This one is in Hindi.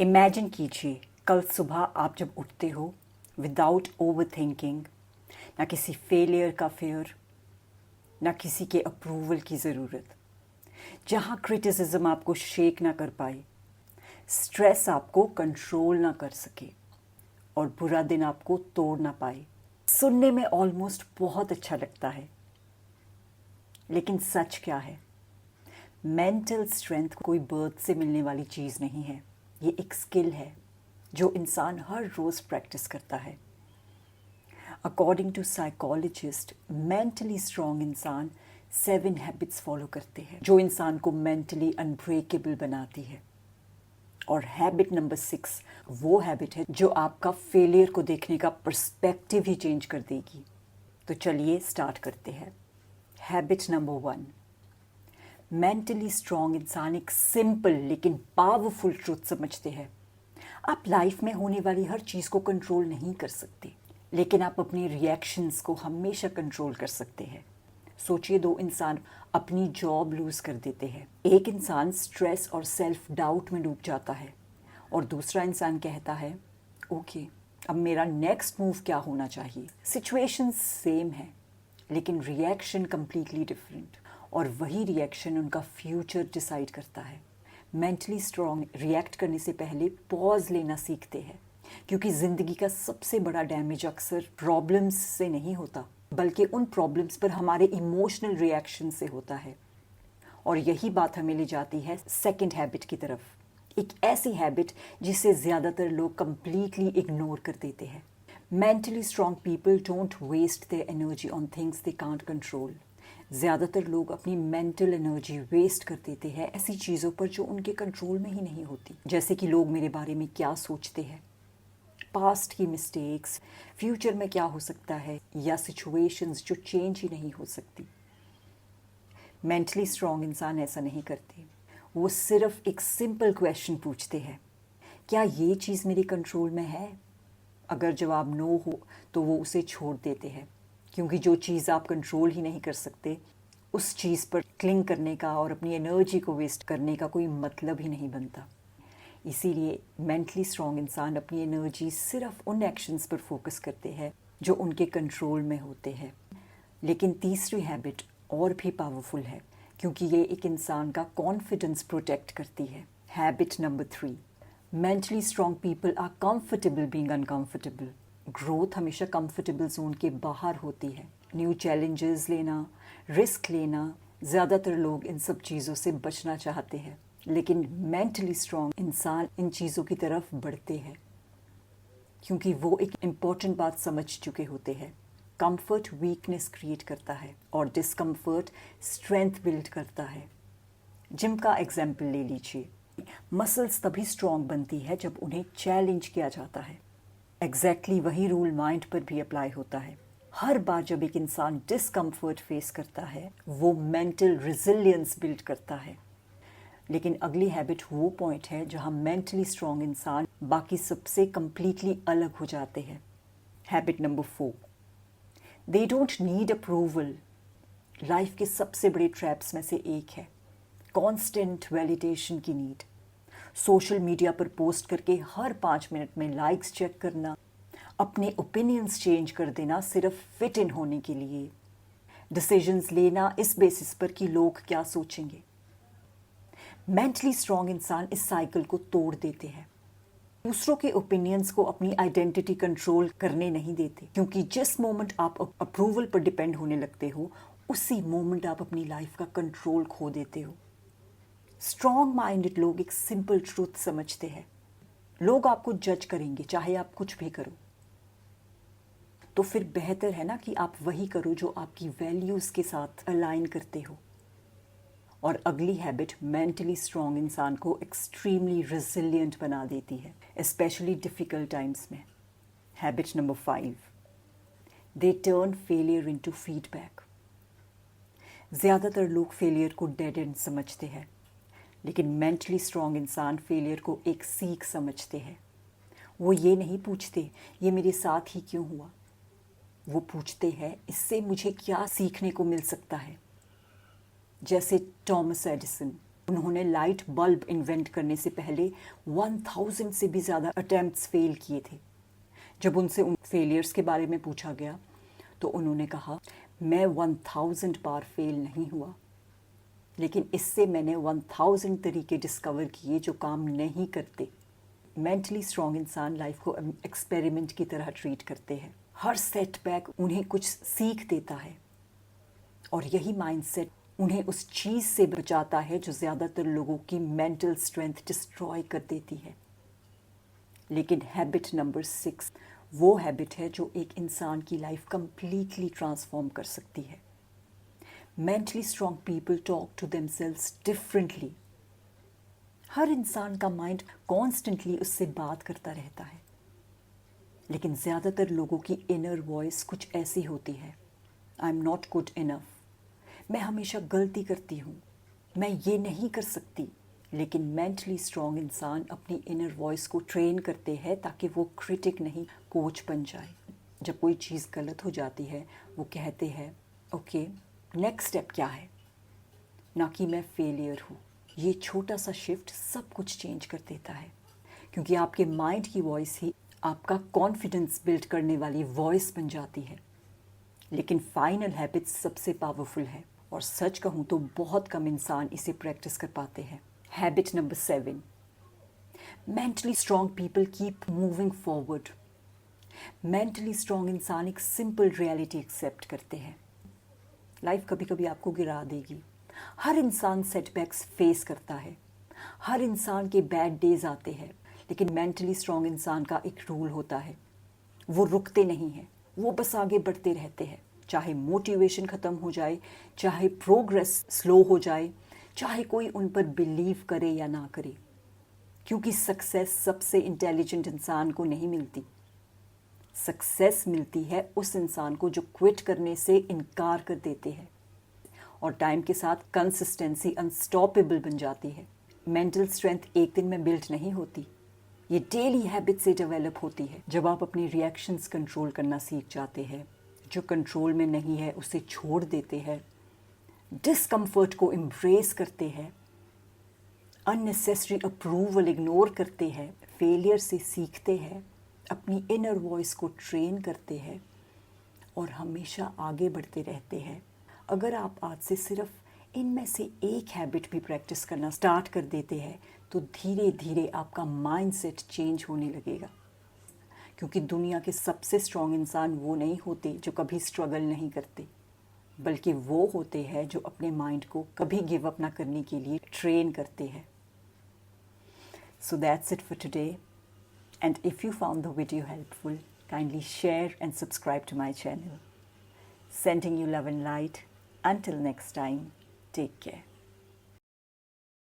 इमेजिन कीजिए कल सुबह आप जब उठते हो विदाउट ओवर थिंकिंग, ना किसी फेलियर का फियर, ना किसी के अप्रूवल की ज़रूरत, जहाँ क्रिटिसिज्म आपको शेक ना कर पाए, स्ट्रेस आपको कंट्रोल ना कर सके और बुरा दिन आपको तोड़ ना पाए। सुनने में ऑलमोस्ट बहुत अच्छा लगता है, लेकिन सच क्या है? मेंटल स्ट्रेंथ कोई बर्थ से मिलने वाली चीज़ नहीं है। ये एक स्किल है जो इंसान हर रोज़ प्रैक्टिस करता है। According to psychologist, mentally strong इंसान 7 हैबिट्स फॉलो करते हैं जो इंसान को मेंटली अनब्रेकेबल बनाती है। और हैबिट नंबर 6 वो हैबिट है जो आपका फेलियर को देखने का पर्सपेक्टिव ही चेंज कर देगी। तो चलिए स्टार्ट करते हैं। हैबिट नंबर 1, मेंटली स्ट्रॉन्ग इंसान एक सिंपल लेकिन पावरफुल ट्रूथ समझते हैं। आप लाइफ में होने वाली हर चीज़ को कंट्रोल नहीं कर सकते, लेकिन आप अपने रिएक्शंस को हमेशा कंट्रोल कर सकते हैं। सोचिए, 2 इंसान अपनी जॉब लूज कर देते हैं। एक इंसान स्ट्रेस और सेल्फ डाउट में डूब जाता है और दूसरा इंसान कहता है ओके, अब मेरा नेक्स्ट मूव क्या होना चाहिए। सिचुएशन सेम है, लेकिन रिएक्शन कंप्लीटली डिफरेंट, और वही रिएक्शन उनका फ्यूचर डिसाइड करता है। मेंटली स्ट्रॉन्ग रिएक्ट करने से पहले पॉज लेना सीखते हैं, क्योंकि ज़िंदगी का सबसे बड़ा डैमेज अक्सर प्रॉब्लम्स से नहीं होता, बल्कि उन प्रॉब्लम्स पर हमारे इमोशनल रिएक्शन से होता है। और यही बात हमें ले जाती है सेकंड हैबिट की तरफ, एक ऐसी हैबिट जिसे ज़्यादातर लोग कंप्लीटली इग्नोर कर देते हैं। Mentally strong people don't waste their energy on things they can't control. ज़्यादातर लोग अपनी मेंटल एनर्जी वेस्ट कर देते हैं ऐसी चीज़ों पर जो उनके कंट्रोल में ही नहीं होती, जैसे कि लोग मेरे बारे में क्या सोचते हैं, पास्ट की मिस्टेक्स, फ्यूचर में क्या हो सकता है, या सिचुएशंस जो चेंज ही नहीं हो सकती। मेंटली स्ट्रॉन्ग इंसान ऐसा नहीं करते। वो सिर्फ एक सिंपल क्वेश्चन पूछते हैं, क्या ये चीज़ मेरे कंट्रोल में है? अगर जवाब नो हो तो वो उसे छोड़ देते हैं, क्योंकि जो चीज़ आप कंट्रोल ही नहीं कर सकते, उस चीज़ पर क्लिंग करने का और अपनी एनर्जी को वेस्ट करने का कोई मतलब ही नहीं बनता। इसीलिए मेंटली स्ट्रॉन्ग इंसान अपनी एनर्जी सिर्फ उन एक्शंस पर फोकस करते हैं जो उनके कंट्रोल में होते हैं। लेकिन तीसरी हैबिट और भी पावरफुल है, क्योंकि ये एक इंसान का कॉन्फिडेंस प्रोटेक्ट करती है। Habit number 3, mentally strong people are comfortable being uncomfortable. Growth हमेशा कंफर्टेबल जोन के बाहर होती है। न्यू चैलेंजेस लेना, रिस्क लेना, ज़्यादातर लोग इन सब चीज़ों से बचना चाहते हैं, लेकिन मेंटली स्ट्रॉन्ग इंसान इन चीज़ों की तरफ बढ़ते हैं, क्योंकि वो एक इम्पॉर्टेंट बात समझ चुके होते हैं। कंफर्ट वीकनेस क्रिएट करता है और डिस्कम्फर्ट स्ट्रेंथ बिल्ड करता है। जिम का एग्जाम्पल ले लीजिए। मसल्स तभी स्ट्रॉन्ग बनती है जब उन्हें चैलेंज किया जाता है। एग्जैक्टली वही रूल माइंड पर भी अप्लाई होता है। हर बार जब एक इंसान डिस्कम्फर्ट फेस करता है, वो मेंटल रिजिलियंस बिल्ड करता है। लेकिन अगली हैबिट वो पॉइंट है जहाँ मेंटली स्ट्रॉन्ग इंसान बाकी सबसे कंप्लीटली अलग हो जाते हैं। Habit number 4, they don't need approval. Life के सबसे बड़े ट्रैप्स में से एक है कॉन्स्टेंट वैलिडेशन की नीड। सोशल मीडिया पर पोस्ट करके हर 5 मिनट में लाइक्स चेक करना, अपने ओपिनियंस चेंज कर देना सिर्फ फिट इन होने के लिए, डिसीजंस लेना इस बेसिस पर कि लोग क्या सोचेंगे। मेंटली स्ट्रॉन्ग इंसान इस साइकिल को तोड़ देते हैं। दूसरों के ओपिनियंस को अपनी आइडेंटिटी कंट्रोल करने नहीं देते, क्योंकि जिस मोमेंट आप अप्रूवल पर डिपेंड होने लगते हो, उसी मोमेंट आप अपनी लाइफ का कंट्रोल खो देते हो। स्ट्रॉन्ग माइंडेड लोग एक सिंपल ट्रूथ समझते हैं, लोग आपको जज करेंगे चाहे आप कुछ भी करो, तो फिर बेहतर है ना कि आप वही करो जो आपकी वैल्यूज़ के साथ अलाइन करते हो। और अगली हैबिट मेंटली स्ट्रॉन्ग इंसान को एक्सट्रीमली रेजिलिएंट बना देती है, स्पेशली डिफ़िकल्ट टाइम्स में। Habit number 5, they turn failure into feedback. ज़्यादातर लोग फेलियर को डेड एंड समझते हैं, लेकिन मेंटली स्ट्रॉन्ग इंसान फेलियर को एक सीख समझते हैं। वो ये नहीं पूछते ये मेरे साथ ही क्यों हुआ, वो पूछते हैं इससे मुझे क्या सीखने को मिल सकता है। जैसे टॉमस एडिसन, उन्होंने लाइट बल्ब इन्वेंट करने से पहले 1000 से भी ज़्यादा अटेम्प्ट्स फेल किए थे। जब उनसे उन फेलियर्स के बारे में पूछा गया तो उन्होंने कहा, मैं 1000 बार फेल नहीं हुआ, लेकिन इससे मैंने 1000 तरीके डिस्कवर किए जो काम नहीं करते। मेंटली स्ट्रॉन्ग इंसान लाइफ को एक्सपेरिमेंट की तरह ट्रीट करते हैं। हर सेटबैक उन्हें कुछ सीख देता है और यही माइंडसेट उन्हें उस चीज़ से बचाता है जो ज़्यादातर लोगों की मेंटल स्ट्रेंथ डिस्ट्रॉय कर देती है। लेकिन हैबिट नंबर 6 वो हैबिट है जो एक इंसान की लाइफ कंप्लीटली ट्रांसफॉर्म कर सकती है। Mentally strong people talk to themselves differently. हर इंसान का माइंड कॉन्स्टेंटली उससे बात करता रहता है, लेकिन ज़्यादातर लोगों की इनर वॉइस कुछ ऐसी होती है, I am not good enough, मैं हमेशा गलती करती हूँ, मैं ये नहीं कर सकती। लेकिन मेंटली स्ट्रॉन्ग इंसान अपनी इनर वॉइस को ट्रेन करते हैं ताकि वो क्रिटिक नहीं कोच बन जाए। जब कोई चीज़ गलत हो जाती है वो कहते हैं, ओके नेक्स्ट स्टेप क्या है, ना कि मैं फेलियर हूँ। ये छोटा सा शिफ्ट सब कुछ चेंज कर देता है, क्योंकि आपके माइंड की वॉइस ही आपका कॉन्फिडेंस बिल्ड करने वाली वॉइस बन जाती है। लेकिन फाइनल हैबिट सबसे पावरफुल है और सच कहूँ तो बहुत कम इंसान इसे प्रैक्टिस कर पाते हैं। Habit number 7, mentally strong people keep moving forward. Mentally strong इंसान एक सिंपल रियलिटी एक्सेप्ट करते हैं, लाइफ कभी कभी आपको गिरा देगी। हर इंसान सेटबैक्स फेस करता है, हर इंसान के बैड डेज आते हैं, लेकिन मेंटली स्ट्रॉन्ग इंसान का एक रूल होता है, वो रुकते नहीं हैं, वो बस आगे बढ़ते रहते हैं। चाहे मोटिवेशन ख़त्म हो जाए, चाहे प्रोग्रेस स्लो हो जाए, चाहे कोई उन पर बिलीव करे या ना करे, क्योंकि सक्सेस सबसे इंटेलिजेंट इंसान को नहीं मिलती। सक्सेस मिलती है उस इंसान को जो क्विट करने से इनकार कर देते हैं, और टाइम के साथ कंसिस्टेंसी अनस्टॉपेबल बन जाती है। मेंटल स्ट्रेंथ एक दिन में बिल्ड नहीं होती, ये डेली हैबिट से डेवलप होती है। जब आप अपनी रिएक्शंस कंट्रोल करना सीख जाते हैं, जो कंट्रोल में नहीं है उसे छोड़ देते हैं, डिस्कम्फर्ट को एम्ब्रेस करते हैं, अननेसेसरी अप्रूवल इग्नोर करते हैं, फेलियर से सीखते हैं, अपनी इनर वॉइस को ट्रेन करते हैं और हमेशा आगे बढ़ते रहते हैं। अगर आप आज से सिर्फ इनमें से एक हैबिट भी प्रैक्टिस करना स्टार्ट कर देते हैं तो धीरे धीरे आपका माइंडसेट चेंज होने लगेगा, क्योंकि दुनिया के सबसे स्ट्रॉन्ग इंसान वो नहीं होते जो कभी स्ट्रगल नहीं करते, बल्कि वो होते हैं जो अपने माइंड को कभी गिव अप ना करने के लिए ट्रेन करते हैं। So that's it for today, and if you found the video helpful, kindly share and subscribe to my channel. Sending you love and light. Until next time, take care.